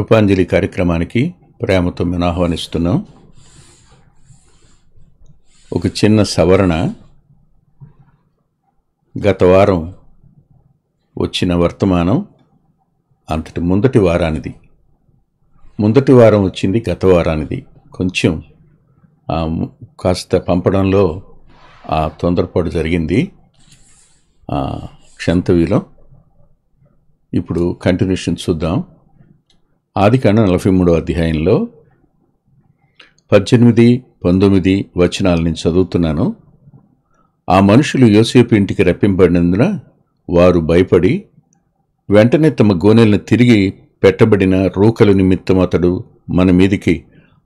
కృపాంజలి కార్యక్రమానికి ప్రేమతో మేము ఆహ్వానిస్తున్నాం. ఒక చిన్న సవరణ. గత వారం వచ్చిన వర్తమానం అంతటి ముందటి వారానిది. ముందటి వారం వచ్చింది గత వారానిది. కొంచెం కాస్త పంపడంలో తొందరపాటు జరిగింది. క్షంతవిలో ఇప్పుడు కంటిన్యూషన్ చూద్దాం. ఆదికాండం 43వ అధ్యాయంలో 18, 19 వచనాల నుంచి చదువుతున్నాను. ఆ మనుషులు యోసేపు ఇంటికి రప్పింపడినందున వారు భయపడి వెంటనే తమ గోనెలను తిరిగి పెట్టబడిన రూకల నిమిత్తం అతడు మన మీదికి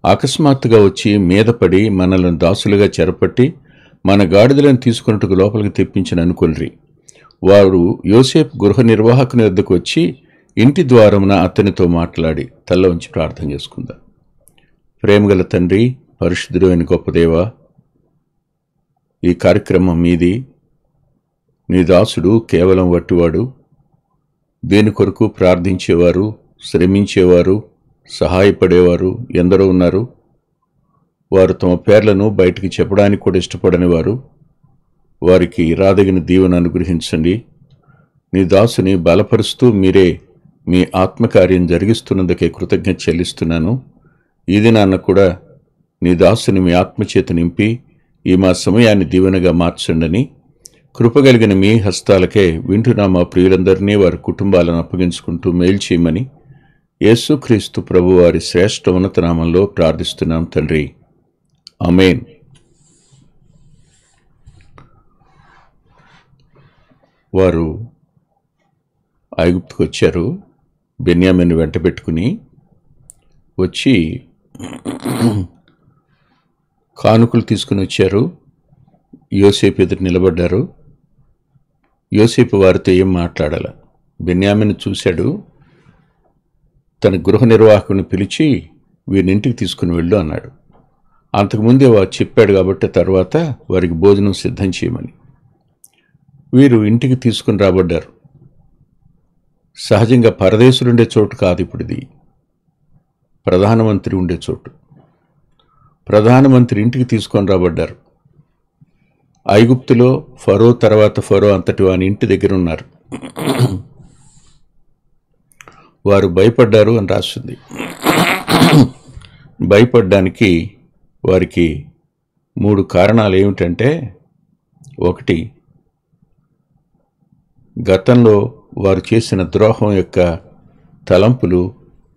అకస్మాత్తుగా వచ్చి మీదపడి మనలను దాసులుగా చెరపట్టి మన గాడిదలను తీసుకున్నట్టుకు లోపలికి తెప్పించిన అనుకొనిరి. వారు యోసేపు గృహ నిర్వాహకుని వద్దకు వచ్చి ఇంటి ద్వారమున అతనితో మాట్లాడి తల్ల ఉంచి ప్రార్థన చేసుకుందాం. ప్రేమగల తండ్రి, పరిశుద్ధుడు అయిన గొప్ప దేవా, ఈ కార్యక్రమం మీది. నీ దాసుడు కేవలం వట్టివాడు. దేని కొరకు ప్రార్థించేవారు, శ్రమించేవారు, సహాయపడేవారు ఎందరో ఉన్నారు. వారు తమ పేర్లను బయటికి చెప్పడానికి కూడా ఇష్టపడని వారు. వారికి రాదగిన దీవెన అనుగ్రహించండి. నీ దాసుని బలపరుస్తూ మీరే మీ ఆత్మకార్యం జరిగిస్తున్నందుకే కృతజ్ఞత చెల్లిస్తున్నాను. ఈ దినాన్న కూడా నీ దాసుని మీ ఆత్మచేత నింపి ఈ మా సమయాన్ని దీవెనగా మార్చండని కృపగలిగిన మీ హస్తాలకే వింటున్న మా ప్రియులందరినీ వారి కుటుంబాలను అప్పగించుకుంటూ మేలు చేయమని యేసుక్రీస్తు ప్రభు వారి శ్రేష్ఠ ఉన్నత నామంలో ప్రార్థిస్తున్నాం తండ్రి. ఆమేన్. వారు ఐగుప్తుకు వచ్చారు. బెన్యామీను వెంట పెట్టుకుని వచ్చి కానుకలు తీసుకుని వచ్చారు. యోసేపు ఎదురు నిలబడ్డారు. యోసేపు వారితో ఏం మాట్లాడాల. బెన్యామీను చూశాడు. తన గృహ నిర్వాహకుని పిలిచి వీరినింటికి తీసుకుని వెళ్ళు అన్నాడు. అంతకుముందే వారు చెప్పాడు కాబట్టి తర్వాత వారికి భోజనం సిద్ధం చేయమని. వీరు ఇంటికి తీసుకుని రాబడ్డారు. సహజంగా పరదేశులుండే చోటు కాదు ఇప్పుడు ఇది. ప్రధానమంత్రి ఉండే చోటు. ప్రధానమంత్రి ఇంటికి తీసుకొని రాబడ్డారు. ఐగుప్తులో ఫరో తర్వాత ఫరో అంతటి వాని ఇంటి దగ్గర ఉన్నారు. వారు భయపడ్డారు అని రాస్తుంది. భయపడ్డానికి వారికి 3 కారణాలు ఏమిటంటే, 1, గతంలో వారు చేసిన ద్రోహం యొక్క తలంపులు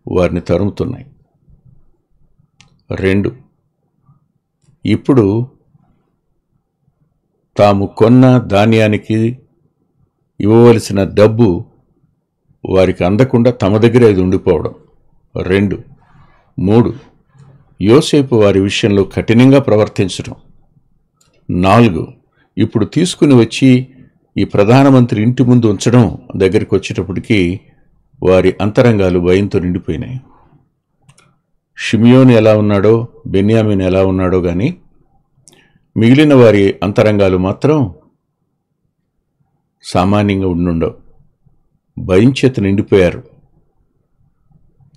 వారిని తరుముతున్నాయి. 2, ఇప్పుడు తాము కొన్న ధాన్యానికి ఇవ్వవలసిన డబ్బు వారికి అందకుండా తమ దగ్గర అది ఉండిపోవడం. 2, 3, యోసేపు వారి విషయంలో కఠినంగా ప్రవర్తించడం. 4, ఇప్పుడు తీసుకుని వచ్చి ఈ ప్రధానమంత్రి ఇంటి ముందు ఉంచడం దగ్గరికి వచ్చేటప్పటికి వారి అంతరంగాలు భయంతో నిండిపోయినాయి. షిమియోను ఎలా ఉన్నాడో, బెన్యామీను ఎలా ఉన్నాడో కానీ మిగిలిన వారి అంతరంగాలు మాత్రం సామాన్యంగా ఉండుండవు. భయం చేత నిండిపోయారు.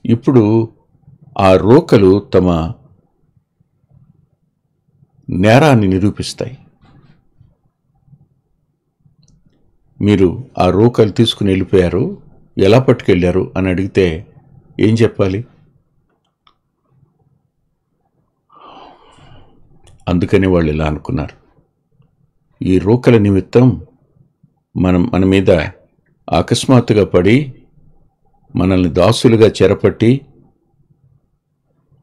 ఇప్పుడు ఆ రోకలు తమ నేరాన్ని నిరూపిస్తాయి. మీరు ఆ రోకలు తీసుకుని వెళ్ళిపోయారు, ఎలా పట్టుకెళ్ళారు అని అడిగితే ఏం చెప్పాలి? అందుకని వాళ్ళు ఇలా అనుకున్నారు, ఈ రోకల నిమిత్తం మన మీద అకస్మాత్తుగా పడి మనల్ని దాసులుగా చెరపట్టి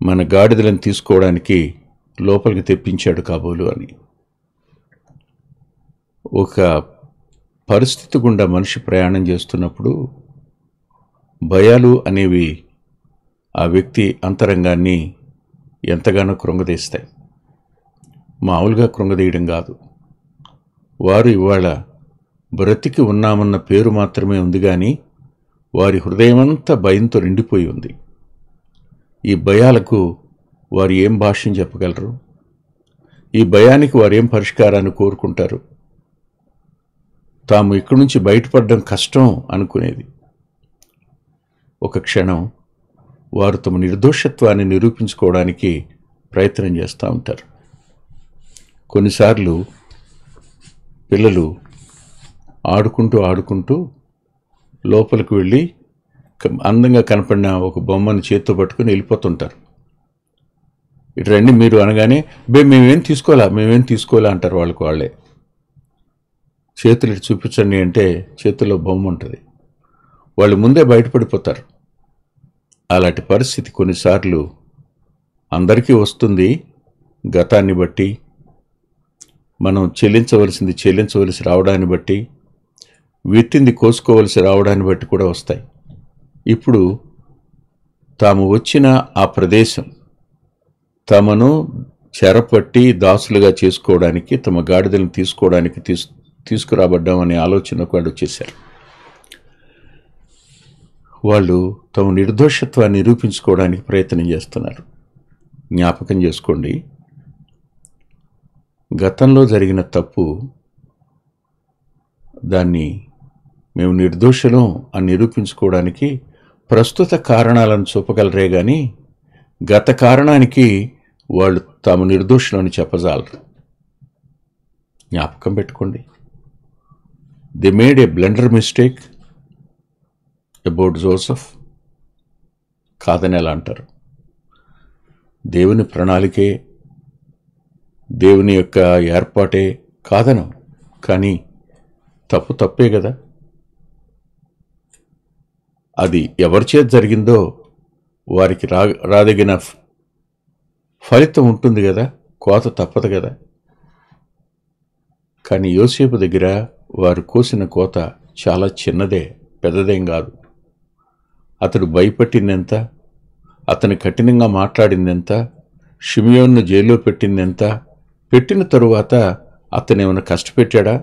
మన గాడిదలను తీసుకోవడానికి లోపలికి తెప్పించాడు కాబోలు అని. ఒక పరిస్థితి గుండా మనిషి ప్రయాణం చేస్తున్నప్పుడు భయాలు అనేవి ఆ వ్యక్తి అంతరంగాన్ని ఎంతగానో కృంగదీస్తాయి. మామూలుగా కృంగదీయడం కాదు. వారు ఇవాళ బ్రతికి ఉన్నామన్న పేరు మాత్రమే ఉంది కానీ వారి హృదయమంతా భయంతో నిండిపోయి ఉంది. ఈ భయాలకు వారు ఏం భాష్యం చెప్పగలరు? ఈ భయానికి వారు ఏం పరిష్కారాన్ని కోరుకుంటారు? తాము ఇక్కడి నుంచి బయటపడడం కష్టం అనుకునేది. ఒక క్షణం వారు తమ నిర్దోషత్వాన్ని నిరూపించుకోవడానికి ప్రయత్నం చేస్తూ ఉంటారు. కొన్నిసార్లు పిల్లలు ఆడుకుంటూ లోపలికి వెళ్ళి అందంగా కనపడిన ఒక బొమ్మను చేత్తో పట్టుకుని వెళ్ళిపోతుంటారు. ఇటు రండి మీరు అనగానే మేమేం తీసుకోవాలా అంటారు వాళ్ళే. చేతులు ఇటు చూపించండి అంటే చేతుల్లో బొమ్మ ఉంటుంది. వాళ్ళు ముందే బయటపడిపోతారు. అలాంటి పరిస్థితి కొన్నిసార్లు అందరికీ వస్తుంది. గతాన్ని బట్టి, మనం చెల్లించవలసి రావడాన్ని బట్టి, విత్తింది కోసుకోవలసి రావడాన్ని బట్టి కూడా వస్తాయి. ఇప్పుడు తాము వచ్చిన ఆ ప్రదేశం తమను చెరపట్టి దాసులుగా చేసుకోవడానికి, తమ గాడిదలను తీసుకోవడానికి తీసుకురాబడ్డామనే ఆలోచనకు వాళ్ళు వచ్చేశారు. వాళ్ళు తమ నిర్దోషత్వాన్ని నిరూపించుకోవడానికి ప్రయత్నం చేస్తున్నారు. జ్ఞాపకం చేసుకోండి, గతంలో జరిగిన తప్పు, దాన్ని మేము నిర్దోషులం అని నిరూపించుకోవడానికి ప్రస్తుత కారణాలను చూపగలరే కానీ గత కారణానికి వాళ్ళు తాము నిర్దోషులని చెప్పజాలరు. జ్ఞాపకం పెట్టుకోండి, they made A blunder mistake about Joseph. కాదని ఎలా అంటారు? దేవుని ప్రణాళికే, దేవుని యొక్క ఏర్పాటే కాదను, కానీ తప్పే కదా. అది ఎవరి చేత జరిగిందో వారికి రాదగిన ఫలితం ఉంటుంది కదా, కోత తప్పదు కదా. కానీ యోసేపు దగ్గర వారు కోసిన కోత చాలా చిన్నదే, పెద్దదేం కాదు. అతడు భయపట్టిందెంత, అతను కఠినంగా మాట్లాడిందెంత, షిమియోన్ను జైల్లో పెట్టిందెంత, పెట్టిన తరువాత అతను ఏమైనా కష్టపెట్టాడా?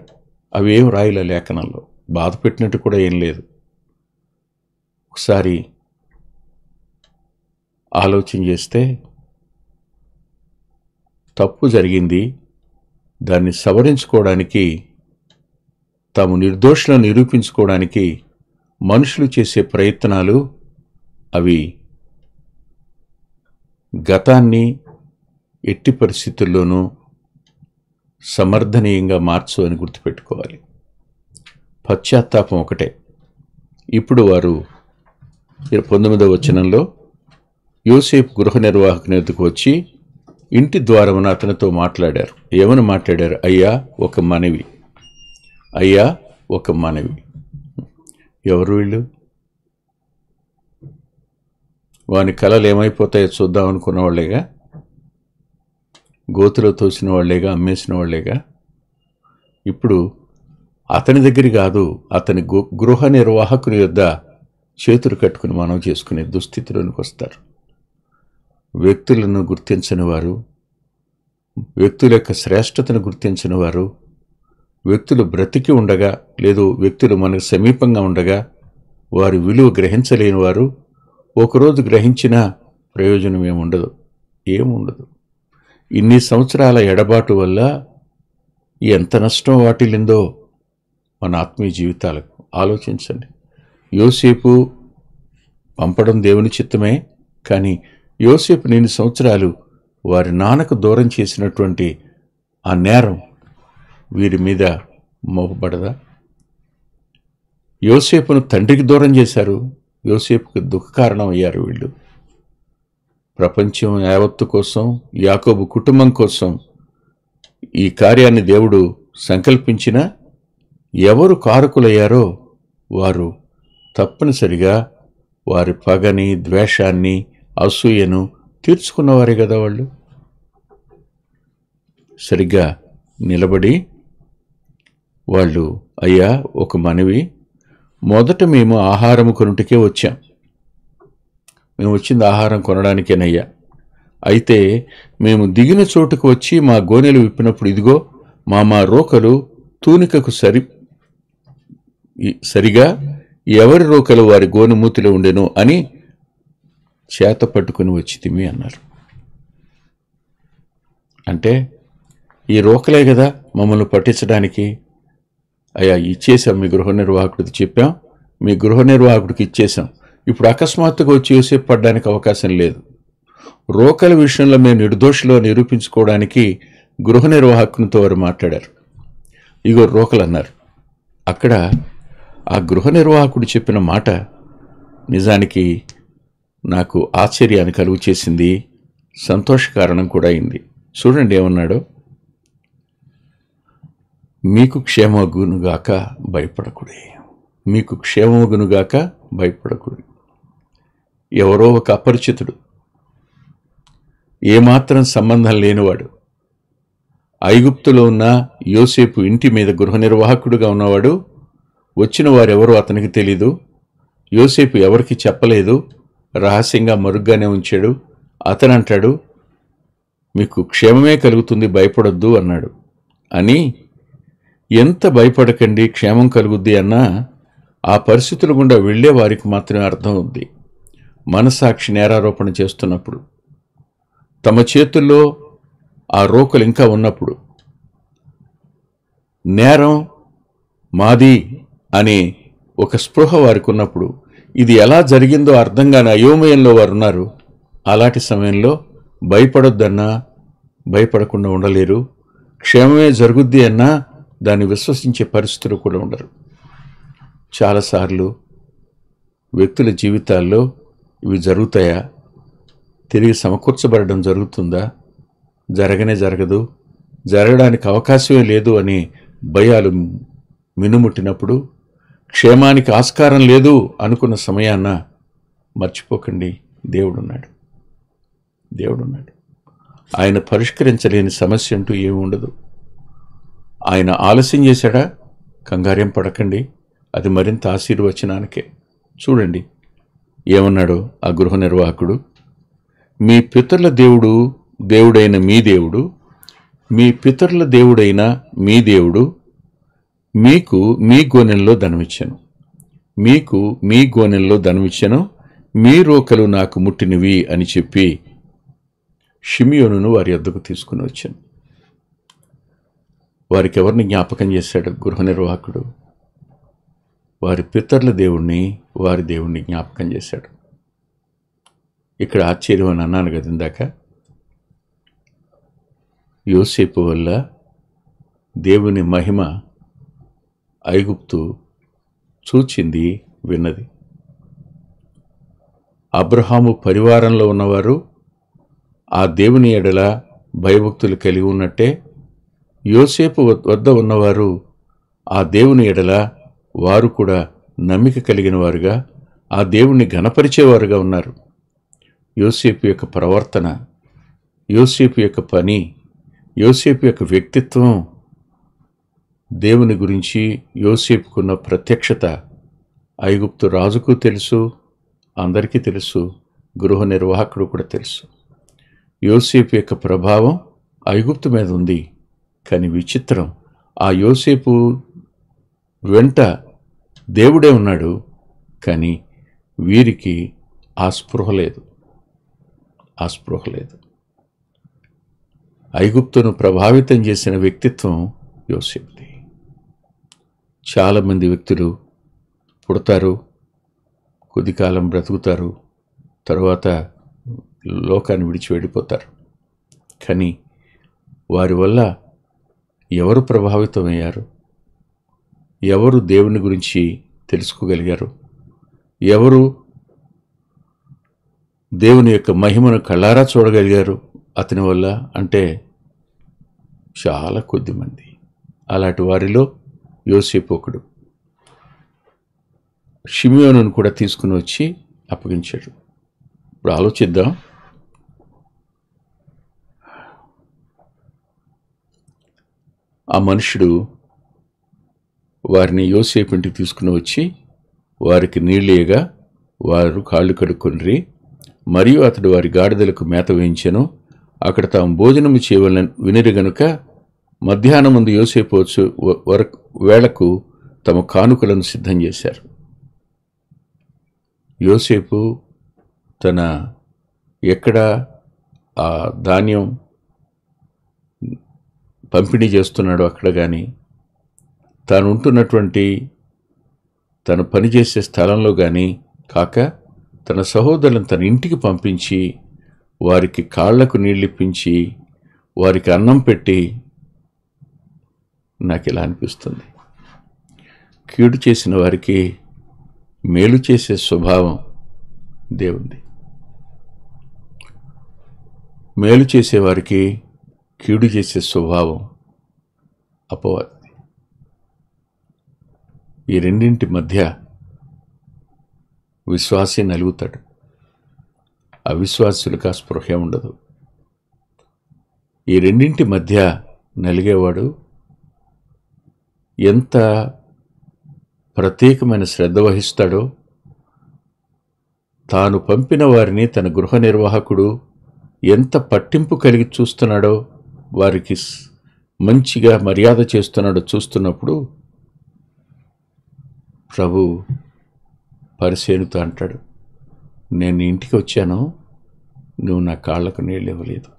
అవి ఏం రాయలే లేఖనంలో. బాధ పెట్టినట్టు కూడా ఏం లేదు. ఒకసారి ఆలోచన చేస్తే తప్పు జరిగింది, దాన్ని సవరించుకోవడానికి, తాము నిర్దోషులను నిరూపించుకోవడానికి మనుషులు చేసే ప్రయత్నాలు అవి గతాన్ని ఎట్టి పరిస్థితుల్లోనూ సమర్థనీయంగా మార్చు అని గుర్తుపెట్టుకోవాలి. పశ్చాత్తాపం ఒకటే. ఇప్పుడు వారు 19వ వచనంలో యోసేపు గృహ నిర్వాహకుని ఎదుకు వచ్చి ఇంటి ద్వారమున అతనితో మాట్లాడారు. ఏమని మాట్లాడారు? అయ్యా ఒక మనవి. ఎవరు వీళ్ళు? వాని కళలు ఏమైపోతాయో చూద్దాం అనుకున్న వాళ్ళేగా, గోతులో తోసిన వాళ్ళేగా, అమ్మేసిన వాళ్ళేగా. ఇప్పుడు అతని దగ్గర కాదు, అతని గృహ నిర్వాహకుని యొద్ద చేతులు కట్టుకుని మనం చేసుకునే దుస్థితిలోనికి వస్తారు. వ్యక్తులను గుర్తించని వారు, వ్యక్తుల యొక్క శ్రేష్టతను గుర్తించని వారు, వ్యక్తులు బ్రతికి ఉండగా, లేదు వ్యక్తులు మనకు సమీపంగా ఉండగా వారి విలువ గ్రహించలేని వారు ఒకరోజు గ్రహించినా ప్రయోజనం ఏముండదు. ఇన్ని సంవత్సరాల ఎడబాటు వల్ల ఎంత నష్టం వాటిల్లిందో మన ఆత్మీయ జీవితాలకు. ఆలోచించండి. యోసేపు పంపడం దేవుని చిత్తమే, కానీ యోసేపు 2 సంవత్సరాలు వారి నాన్నకు దూరం చేసినటువంటి ఆ నేరం వీరి మీద మోపబడదా? యోసేపును తండ్రికి దూరం చేశారు, యోసేపుకు దుఃఖ కారణం అయ్యారు వీళ్ళు. ప్రపంచం యావత్తు కోసం, యాకోబు కుటుంబం కోసం ఈ కార్యాన్ని దేవుడు సంకల్పించినా ఎవరు కారకులయ్యారో వారు తప్పనిసరిగా వారి పగని, ద్వేషాన్ని, అసూయను తీర్చుకున్నవారే కదా. వాళ్ళు సరిగ్గా నిలబడి వాళ్ళు, అయ్యా ఒక మనవి, మొదట మేము ఆహారం కొనుటకే వచ్చాం, మేము వచ్చింది ఆహారం కొనడానికేనయ్యా. అయితే మేము దిగిన చోటుకు వచ్చి మా గోనెలు విప్పినప్పుడు ఇదిగో మా రోకలు తూనికకు సరిగా ఎవరి రోకలు వారి గోనె మూతిలో ఉండెను అని చేత పట్టుకుని వచ్చి తిమి అన్నారు. అంటే ఈ రోకలే కదా మమ్మల్ని పట్టించడానికి. అయ్యా ఇచ్చేసాం, మీ గృహ నిర్వాహకుడికి చెప్పాం, మీ గృహ నిర్వాహకుడికి ఇచ్చేసాం, ఇప్పుడు అకస్మాత్తుగా వచ్చి యోసేపు పడ్డానికి అవకాశం లేదు. రోకల విషయంలో మేము నిర్దోషిలో నిరూపించుకోవడానికి గృహ నిర్వాహకునితో వారు మాట్లాడారు. ఇగో రోకలు అన్నారు. అక్కడ ఆ గృహ నిర్వాహకుడు చెప్పిన మాట నిజానికి నాకు ఆశ్చర్యాన్ని కలుగు చేసింది, సంతోషకారణం కూడా అయింది. చూడండి ఏమన్నాడో. మీకు క్షేమగునుగాక భయపడకుడి, మీకు క్షేమగునుగాక భయపడకుడి. ఎవరో ఒక అపరిచితుడు, ఏమాత్రం సంబంధం లేనివాడు, ఐగుప్తులో ఉన్న యోసేపు ఇంటి మీద గృహ నిర్వాహకుడుగా ఉన్నవాడు, వచ్చిన వారెవరో అతనికి తెలీదు, యోసేపు ఎవరికి చెప్పలేదు, రహస్యంగా మరుగ్గానే ఉంచాడు. అతను అంటాడు, మీకు క్షేమమే కలుగుతుంది, భయపడొద్దు అన్నాడు. అని ఎంత భయపడకండి, క్షేమం కలుగుద్ది అన్నా ఆ పరిస్థితుల గుండా వెళ్లే వారికి మాత్రమే అర్థం ఉంది. మనసాక్షి నేరారోపణ చేస్తున్నప్పుడు, తమ చేతుల్లో ఆ రోకలు ఇంకా ఉన్నప్పుడు, నేరం మాది అనే ఒక స్పృహ వారికి ఉన్నప్పుడు, ఇది ఎలా జరిగిందో అర్థం కాని అయోమయంలో వారు ఉన్నారు. అలాంటి సమయంలో భయపడొద్దన్నా భయపడకుండా ఉండలేరు, క్షేమమే జరుగుద్ది అన్నా దాన్ని విశ్వసించే పరిస్థితులు కూడా ఉండరు. చాలాసార్లు వ్యక్తుల జీవితాల్లో ఇవి జరుగుతాయా, తిరిగి సమకూర్చబడడం జరుగుతుందా, జరగనే జరగదు, జరగడానికి అవకాశమే లేదు అని భయాలు మినుముట్టినప్పుడు, క్షేమానికి ఆస్కారం లేదు అనుకున్న సమయాన్న మర్చిపోకండి, దేవుడున్నాడు. దేవుడున్నాడు. ఆయన పరిష్కరించలేని సమస్య అంటూ ఏమి ఉండదు. ఆయన ఆలస్యం చేశాడా, కంగారేం పడకండి, అది మరింత ఆశీర్వచనానికే. చూడండి ఏమన్నాడు ఆ గృహ నిర్వాహకుడు. మీ పితరుల దేవుడు దేవుడైన మీ దేవుడు, మీ పితరుల దేవుడైన మీ దేవుడు మీకు మీ గోనెల్లో ధనమిచ్చెను, మీకు మీ గోనెల్లో ధనమిచ్చెను, మీ రోకలు నాకు ముట్టినవి అని చెప్పి షిమియోనును వారి యొద్దకు తీసుకుని వచ్చాను. వారికి ఎవరిని జ్ఞాపకం చేశాడు గృహ నిర్వాహకుడు? వారి పితరుల దేవుణ్ణి, వారి దేవుణ్ణి జ్ఞాపకం చేశాడు. ఇక్కడ ఆశ్చర్యం అని అన్నాను కదా ఇందాక. యోసేపు వల్ల దేవుని మహిమ ఐగుప్తు చూచింది, విన్నది. అబ్రహాము పరివారంలో ఉన్నవారు ఆ దేవుని ఎడల భయభక్తులు కలిగి ఉన్నట్టే, యోసేపు వద్ద ఉన్నవారు ఆ దేవుని ఎడల వారు కూడా నమ్మిక కలిగిన వారుగా, ఆ దేవుణ్ణి ఘనపరిచేవారుగా ఉన్నారు. యోసేపు యొక్క ప్రవర్తన, యోసేపు యొక్క పని, యోసేపు యొక్క వ్యక్తిత్వం, దేవుని గురించి యోసేపుకున్న ప్రత్యక్షత ఐగుప్తు రాజుకు తెలుసు, అందరికీ తెలుసు, గృహ నిర్వాహకుడు కూడా తెలుసు. యోసేపు యొక్క ప్రభావం ఐగుప్తు మీద ఉంది. కానీ విచిత్రం, ఆ యోసేపు వెంట దేవుడే ఉన్నాడు, కానీ వీరికి ఆ స్పృహ లేదు, ఆ స్పృహ లేదు. ఐగుప్తును ప్రభావితం చేసిన వ్యక్తిత్వం యోసేపుది. చాలామంది వ్యక్తులు పుడతారు, కొద్దికాలం బ్రతుకుతారు, తర్వాత లోకాన్ని విడిచి వెళ్ళిపోతారు. కానీ వారి వల్ల ఎవరు ప్రభావితమయ్యారు? ఎవరు దేవుని గురించి తెలుసుకోగలిగారు? ఎవరు దేవుని యొక్క మహిమను కళ్ళారా చూడగలిగారు అతని వల్ల అంటే చాలా కొద్దిమంది. అలాంటి వారిలో యోసేపు ఒకడు. షిమియోనును కూడా తీసుకుని వచ్చి అప్పగించాడు. ఇప్పుడు ఆలోచిద్దాం. ఆ మనుషుడు వారిని యోసేపు ఇంటికి తీసుకుని వచ్చి వారికి నీళ్ళేయగా వారు కాళ్ళు కడుక్కొనిరి. మరియు అతడు వారి గాడిదలకు మేత వేయించెను. అక్కడ తాము భోజనము చేయవలని వినిరి గనుక మధ్యాహ్నమందు యోసేపు వేళకు తమ కానుకలను సిద్ధం చేశారు. యోసేపు తన ఎక్కడ ఆ ధాన్యం పంపిణీ చేస్తున్నాడో అక్కడ కానీ, తాను ఉంటున్నటువంటి తను పనిచేసే స్థలంలో కానీ కాక తన సహోదరులను తన ఇంటికి పంపించి వారికి కాళ్లకు నీళ్ళిప్పించి వారికి అన్నం పెట్టి, నాకు ఇలా అనిపిస్తుంది, కీడు చేసిన వారికి మేలు చేసే స్వభావం దేవుంది. మేలు చేసేవారికి కీడు చేసే స్వభావం అపవాది. ఈ రెండింటి మధ్య విశ్వాసీ నలుగుతాడు, అవిశ్వాసులకు ఆ స్పృహ ఉండదు. ఈ రెండింటి మధ్య నలిగేవాడు ఎంత ప్రత్యేకమైన శ్రద్ధ వహిస్తాడో, తాను పంపిన వారిని తన గృహ నిర్వాహకుడు ఎంత పట్టింపు కలిగి చూస్తున్నాడో, వారికి మంచిగా మర్యాద చేస్తున్నాడో చూస్తున్నప్పుడు ప్రభు పరిసేనుతో అంటాడు, నేను ఇంటికి వచ్చాను, నువ్వు నా కాళ్లకు నీళ్ళు ఇవ్వలేదు.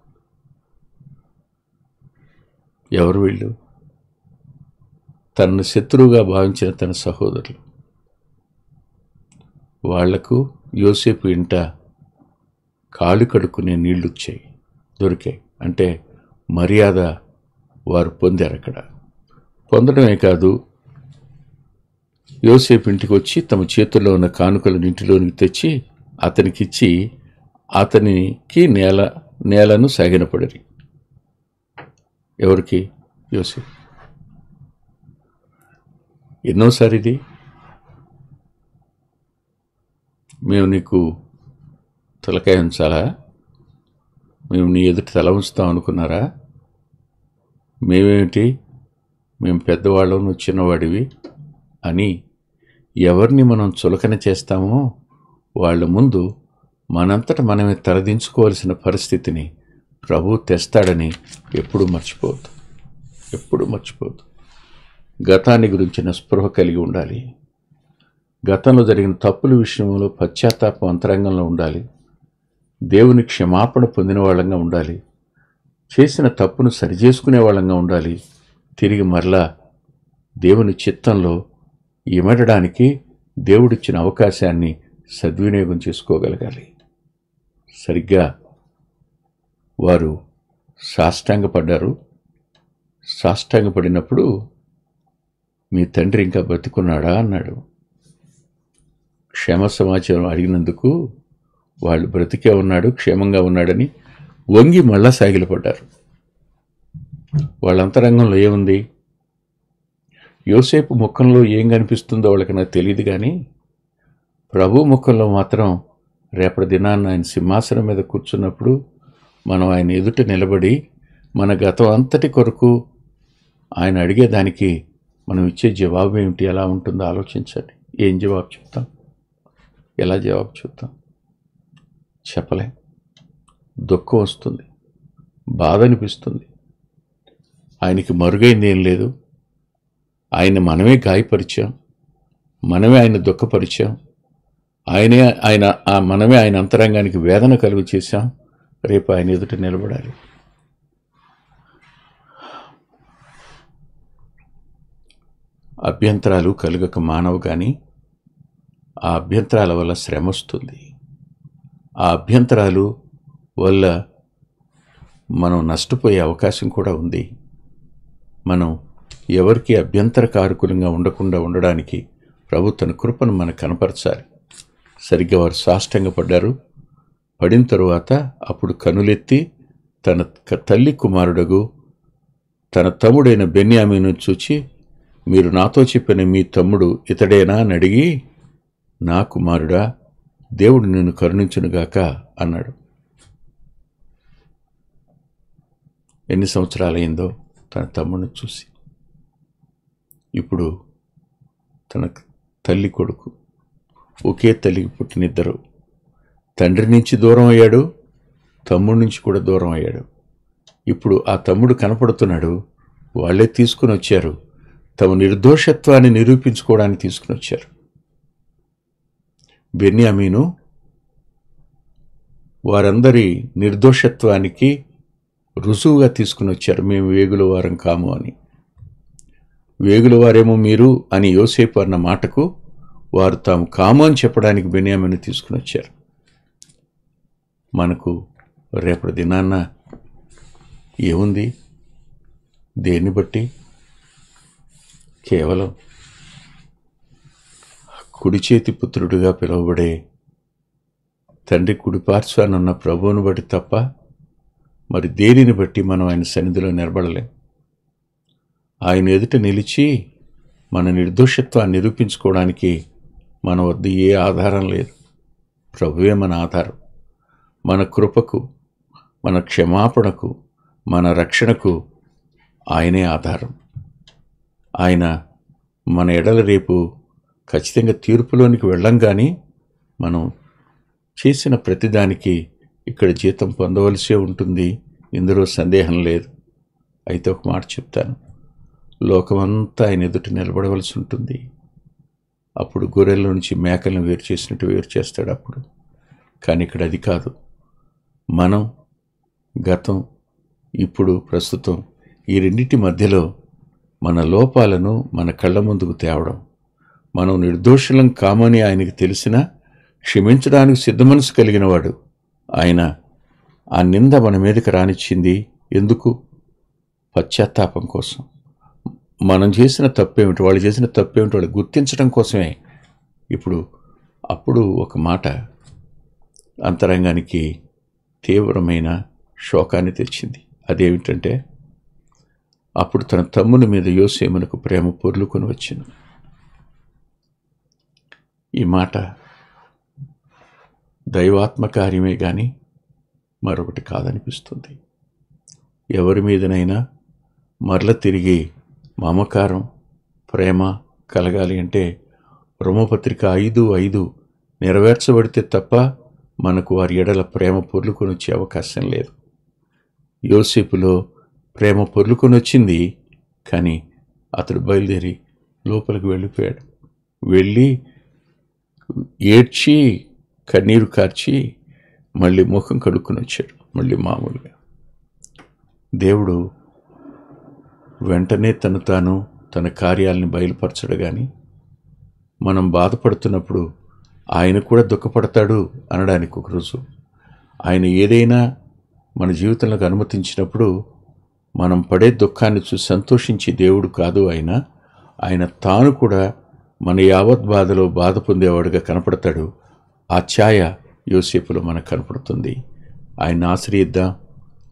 ఎవరు వీళ్ళు? తనను శత్రువుగా భావించిన తన సహోదరులు. వాళ్లకు యోసేపు ఇంట కాళ్ళు కడుక్కునే నీళ్లు దొరికాయి. అంటే మర్యాద వారు పొందారు. అక్కడ పొందడమే కాదు, యోసేపు ఇంటికి వచ్చి తమ చేతుల్లో ఉన్న కానుకలను ఇంటిలోనికి తెచ్చి అతనికిచ్చి అతనికి నేలను సాగినపడిరి. ఎవరికి? యోసేపు. ఎన్నోసారి ఇది? మేము నీకు తలకాయ ఉంచాలా? మేము నీ ఎదుటి తల ఉంచుతాం అనుకున్నారా? మేమేమిటి, మేము పెద్దవాళ్ళం, నువ్వు చిన్నవాడివి అని ఎవరిని మనం చులకన చేస్తామో వాళ్ళ ముందు మనంతట మనమే తలదించుకోవాల్సిన పరిస్థితిని ప్రభు తెస్తాడని ఎప్పుడూ మర్చిపోవద్దు. ఎప్పుడూ మర్చిపోవద్దు. గతాన్ని గురించిన స్పృహ కలిగి ఉండాలి. గతంలో జరిగిన తప్పుల విషయంలో పశ్చాత్తాపం అంతరంగంలో ఉండాలి. దేవుని క్షమాపణ పొందిన వాళ్ళంగా ఉండాలి. చేసిన తప్పును సరిచేసుకునే వాళ్ళంగా ఉండాలి. తిరిగి మరలా దేవుని చిత్తంలో ఇమడడానికి దేవుడిచ్చిన అవకాశాన్ని సద్వినియోగం చేసుకోగలగాలి. సరిగ్గా వారు సాష్టాంగపడ్డారు. సాష్టాంగపడినప్పుడు మీ తండ్రి ఇంకా బతికున్నాడా అన్నాడు. క్షేమ సమాచారం అడిగినందుకు వాళ్ళు బ్రతికే ఉన్నాడు, క్షేమంగా ఉన్నాడని వంగి మళ్ళా సాగిలపడ్డారు. వాళ్ళ అంతరంగంలో ఏముంది? యోసేపు ముఖంలో ఏం కనిపిస్తుందో వాళ్ళకి నాకు తెలియదు, కానీ ప్రభు ముఖంలో మాత్రం రేపటి దినాన్ని ఆయన సింహాసనం మీద కూర్చున్నప్పుడు మనం ఆయన ఎదుట నిలబడి మన గతం అంతటి కొరకు ఆయన అడిగేదానికి మనం ఇచ్చే జవాబు ఏమిటి, ఎలా ఉంటుందో ఆలోచించండి. ఏం జవాబు చెప్తాం? ఎలా జవాబు చెప్తాం? చెప్పలేం. దుఃఖం వస్తుంది, బాధ అనిపిస్తుంది. ఆయనకి మరుగైంది ఏం లేదు. ఆయన మనమే గాయపరిచాం, మనమే ఆయన దుఃఖపరిచాం, మనమే ఆయన అంతరంగానికి వేదన కలుగు చేశాం. రేపు ఆయన ఎదుట నిలబడాలి. అభ్యంతరాలు కలుగక మానవు, కానీ ఆ అభ్యంతరాల వల్ల శ్రమ వస్తుంది. ఆ అభ్యంతరాలు వల్ల మనం నష్టపోయే అవకాశం కూడా ఉంది. మనం ఎవరికి అభ్యంతరకారకులంగా ఉండకుండా ఉండడానికి ప్రభు తన కృపను మనకు కనపరచాలి. సరిగ్గా వారు సాష్టాంగపడ్డారు. పడిన తరువాత అప్పుడు కనులెత్తి తన తల్లి కుమారుడగు తన తమ్ముడైన బెన్యామీను చూచి, మీరు నాతో చెప్పిన మీ తమ్ముడు ఇతడేనా అని అడిగి, నా కుమారుడా, దేవుడు నిన్ను కరుణించునుగాక అన్నాడు. ఎన్ని సంవత్సరాలైందో తన తమ్ముడిని చూసి. ఇప్పుడు తన తల్లి కొడుకు, ఒకే తల్లికి పుట్టినిద్దరు, తండ్రి నుంచి దూరం అయ్యాడు, తమ్ముడి నుంచి కూడా దూరం అయ్యాడు. ఇప్పుడు ఆ తమ్ముడు కనపడుతున్నాడు. వాళ్ళే తీసుకుని వచ్చారు, తమ నిర్దోషత్వాన్ని నిరూపించుకోవడానికి తీసుకుని వచ్చారు. బెన్యామీను వారందరి నిర్దోషత్వానికి రుజువుగా తీసుకుని వచ్చారు. మేము వేగుల వారం కాము అని. వేగుల వారేమో మీరు అని యోసేపు అన్న మాటకు వారు తాము కాము అని చెప్పడానికి బెన్యామీను తీసుకుని వచ్చారు. మనకు రేపటి దినాన్న ఏముంది? దేన్ని బట్టి? కేవలం కుడి చేతి పుత్రుడిగా పిలువబడే తండ్రి కుడిపార్శ్వానున్న ప్రభువుని బట్టి తప్ప మరి దేనిని బట్టి మనం ఆయన సన్నిధిలో నిలబడలేం. ఆయన ఎదుట నిలిచి మన నిర్దోషత్వాన్ని నిరూపించుకోవడానికి మన వద్ద ఏ ఆధారం లేదు. ప్రభువే మన ఆధారం. మన కృపకు, మన క్షమాపణకు, మన రక్షణకు ఆయనే ఆధారం. ఆయన మన ఎడల రేపు ఖచ్చితంగా తీర్పులోనికి వెళ్ళం, కానీ మనం చేసిన ప్రతిదానికి ఇక్కడ జీతం పొందవలసే ఉంటుంది. ఇందులో సందేహం లేదు. అయితే ఒక మాట చెప్తాను, లోకమంతా ఆయన ఎదుట నిలబడవలసి ఉంటుంది. అప్పుడు గొర్రెల నుంచి మేకలను వేరు చేసినట్టు వేరు చేస్తాడు అప్పుడు. కానీ ఇక్కడ అది కాదు. మనం గతం, ఇప్పుడు, ప్రస్తుతం ఈ రెండింటి మధ్యలో మన లోపాలను మన కళ్ళ ముందుకు తేవడం, మనం నిర్దోషులం కామని ఆయనకి తెలిసినా క్షమించడానికి సిద్ధమనసు కలిగినవాడు. ఆయన ఆ నింద మన మీదకి రానిచ్చింది ఎందుకు? పశ్చాత్తాపం కోసం. మనం చేసిన తప్పేమిటి, వాళ్ళు చేసిన తప్పేమిటి వాళ్ళు గుర్తించడం కోసమే. అప్పుడు ఒక మాట అంతరంగానికి తీవ్రమైన శోకాన్ని తెచ్చింది. అదేమిటంటే, అప్పుడు తన తమ్ముని మీద యోసేమునకు ప్రేమ పొర్లుకొని వచ్చింది. ఈ మాట దైవాత్మ కార్యమే కానీ మరొకటి కాదనిపిస్తుంది. ఎవరి మీదనైనా మరల తిరిగి మమకారం, ప్రేమ కలగాలి అంటే రోమపత్రిక 5:5 నెరవేర్చబడితే తప్ప మనకు వారి ఎడల ప్రేమ పొర్లుకొని వచ్చే అవకాశం లేదు. యోసేపులో ప్రేమ పొర్లుకొని వచ్చింది, కానీ అతడు బయలుదేరి లోపలికి వెళ్ళిపోయాడు. వెళ్ళి ఏడ్చి కన్నీరు కార్చి మళ్ళీ ముఖం కడుక్కొని వచ్చాడు. మళ్ళీ మామూలుగా దేవుడు వెంటనే తన కార్యాలని బయలుపరచడు, కానీ మనం బాధపడుతున్నప్పుడు ఆయన కూడా దుఃఖపడతాడు అనడానికి ఒక రుజువు. ఆయన ఏదైనా మన జీవితంలోకి అనుమతించినప్పుడు మనం పడే దుఃఖాన్ని చూసి సంతోషించే దేవుడు కాదు ఆయన తాను కూడా మన యావత్ బాధలో బాధ పొందేవాడుగా కనపడతాడు. ఆ ఛాయ యోసేపులో మనకు కనపడుతుంది. ఆయన్ని ఆశ్రయిద్దాం,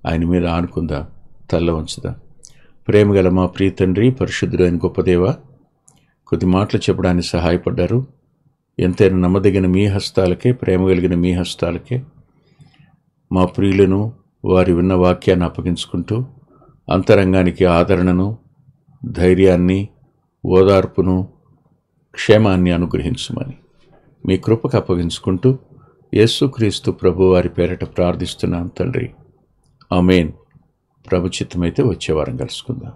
ఆయన మీద ఆనుకుందాం, తల్ల ఉంచుదాం. ప్రేమగల మా ప్రియ తండ్రి, పరిశుద్ధుడు అయిన గొప్ప దేవ, కొద్ది మాటలు చెప్పడానికి సహాయపడ్డారు. ఎంతైనా నమ్మదగిన మీ హస్తాలకే, ప్రేమ కలిగిన మీ హస్తాలకే మా ప్రియులను వారి విన్న వాక్యాన్ని అప్పగించుకుంటూ అంతరంగానికి ఆదరణను, ధైర్యాన్ని, ఓదార్పును, క్షేమాన్ని అనుగ్రహించమని మీ కృపకు అప్పగించుకుంటూ యేసుక్రీస్తు ప్రభు వారి పేరట ప్రార్థిస్తున్నాం తండ్రి. ఆమేన్. ప్రభు చిత్తమైతే వచ్చే వారం కలుసుకుందాం.